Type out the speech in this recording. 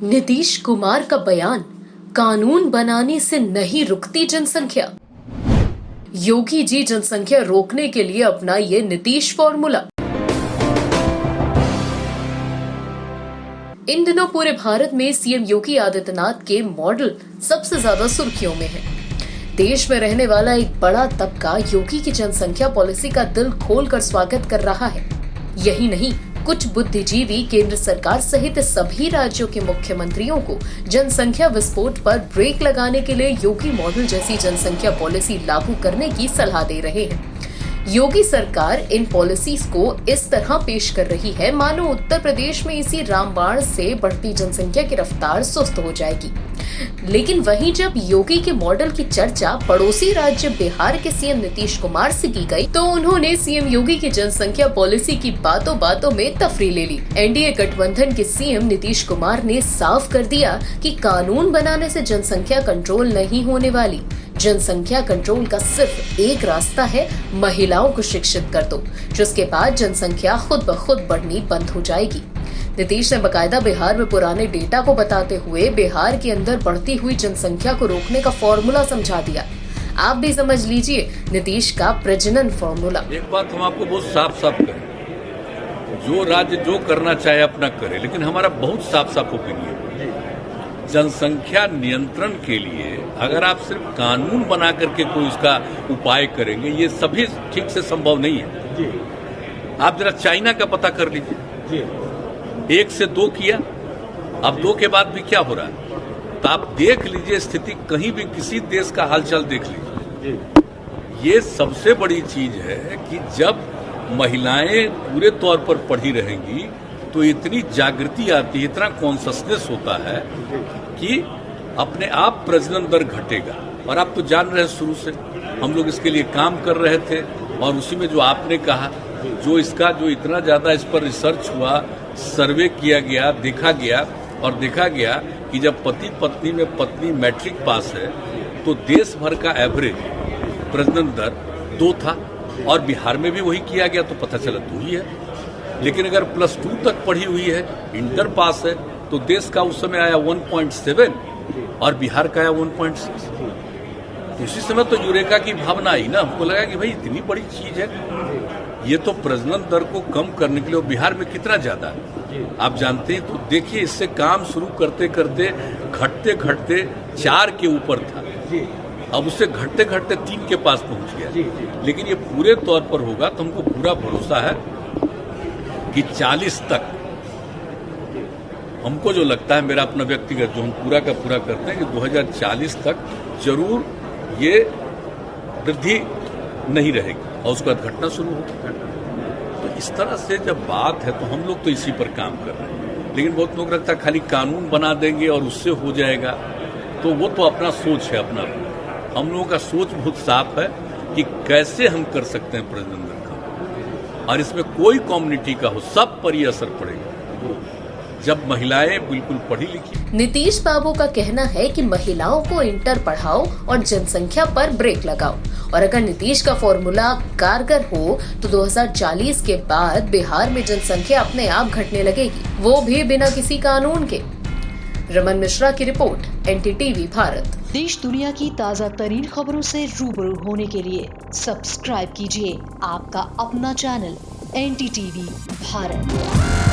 नीतीश कुमार का बयान, कानून बनाने से नहीं रुकती जनसंख्या। योगी जी जनसंख्या रोकने के लिए अपनाइए नीतीश फॉर्मूला। इन दिनों पूरे भारत में सीएम योगी आदित्यनाथ के मॉडल सबसे ज्यादा सुर्खियों में है। देश में रहने वाला एक बड़ा तबका योगी की जनसंख्या पॉलिसी का दिल खोलकर स्वागत कर रहा है। यही नहीं, कुछ बुद्धिजीवी केंद्र सरकार सहित सभी राज्यों के मुख्यमंत्रियों को जनसंख्या विस्फोट पर ब्रेक लगाने के लिए योगी मॉडल जैसी जनसंख्या पॉलिसी लागू करने की सलाह दे रहे हैं। योगी सरकार इन पॉलिसीज को इस तरह पेश कर रही है मानो उत्तर प्रदेश में इसी रामबाण से बढ़ती जनसंख्या की रफ्तार सुस्त हो जाएगी। लेकिन वहीं जब योगी के मॉडल की चर्चा पड़ोसी राज्य बिहार के सीएम नीतीश कुमार से की गई, तो उन्होंने सीएम योगी की जनसंख्या पॉलिसी की बातों बातों में तफरी ले ली। एनडीए गठबंधन के सीएम नीतीश कुमार ने साफ कर दिया कि कानून बनाने से जनसंख्या कंट्रोल नहीं होने वाली। जनसंख्या कंट्रोल का सिर्फ एक रास्ता है, महिलाओं को शिक्षित कर दो, जिसके बाद जनसंख्या खुद ब खुद बढ़नी बंद हो जाएगी। नीतीश ने बकायदा बिहार में पुराने डेटा को बताते हुए बिहार के अंदर बढ़ती हुई जनसंख्या को रोकने का फॉर्मूला समझा दिया। आप भी समझ लीजिए नीतीश का प्रजनन फॉर्मूला। एक बात हम आपको बहुत साफ साफ करें, जो राज्य जो करना चाहे अपना करे, लेकिन हमारा बहुत साफ साफ ओपिनियन, जनसंख्या नियंत्रण के लिए अगर आप सिर्फ कानून बना करके कोई उसका उपाय करेंगे, ये सभी ठीक से संभव नहीं है। आप जरा चाइना का पता कर लीजिए, 1 से 2 किया, अब 2 के बाद भी क्या हो रहा है, तो आप देख लीजिए स्थिति, कहीं भी किसी देश का हालचाल देख लीजिए। ये सबसे बड़ी चीज है कि जब महिलाएं पूरे तौर पर पढ़ी रहेंगी तो इतनी जागृति आती है, इतना कॉन्शसनेस होता है कि अपने आप प्रजनन दर घटेगा। और आप तो जान रहे हैं, शुरू से हम लोग इसके लिए काम कर रहे थे, और उसी में जो आपने कहा, जो इतना ज्यादा इस पर रिसर्च हुआ, सर्वे किया गया, देखा गया कि जब पति पत्नी में पत्नी मैट्रिक पास है तो देश भर का एवरेज प्रजनन दर 2 था, और बिहार में भी वही किया गया तो पता चला 2 ही है। लेकिन अगर +2 तक पढ़ी हुई है, इंटर पास है, तो देश का उस समय आया 1.7 और बिहार का आया 1.6। तो उसी समय तो यूरेका की भावना आई ना, हमको लगा कि भाई इतनी बड़ी चीज है, ये तो प्रजनन दर को कम करने के लिए। बिहार में कितना ज्यादा है आप जानते हैं, तो देखिए इससे काम शुरू करते करते घटते 4 के ऊपर था, अब उससे घटते 3 के पास पहुंच गया। लेकिन ये पूरे तौर पर होगा तो हमको पूरा भरोसा है कि 40 तक, हमको जो लगता है, मेरा अपना व्यक्तिगत जो हम पूरा का पूरा करते हैं कि 2040 तक जरूर ये वृद्धि नहीं रहेगी और उसके बाद घटना शुरू होगी। तो इस तरह से जब बात है तो हम लोग तो इसी पर काम कर रहे हैं। लेकिन बहुत लोग लगता है खाली कानून बना देंगे और उससे हो जाएगा, तो वो तो अपना सोच है अपना। हम लोगों का सोच बहुत साफ है कि कैसे हम कर सकते हैं प्रजनन दर कम, और इसमें कोई कम्युनिटी का हो, सब पर ये असर पड़ेगा जब महिलाएं बिल्कुल पढ़ी लिखी। नीतीश बाबू का कहना है कि महिलाओं को इंटर पढ़ाओ और जनसंख्या पर ब्रेक लगाओ, और अगर नीतीश का फॉर्मूला कारगर हो तो 2040 के बाद बिहार में जनसंख्या अपने आप घटने लगेगी, वो भी बिना किसी कानून के। रमन मिश्रा की रिपोर्ट, NTTV भारत। देश दुनिया की ताज़ा तरीन खबरों से रूबरू होने के लिए सब्सक्राइब कीजिए आपका अपना चैनल NTTV भारत।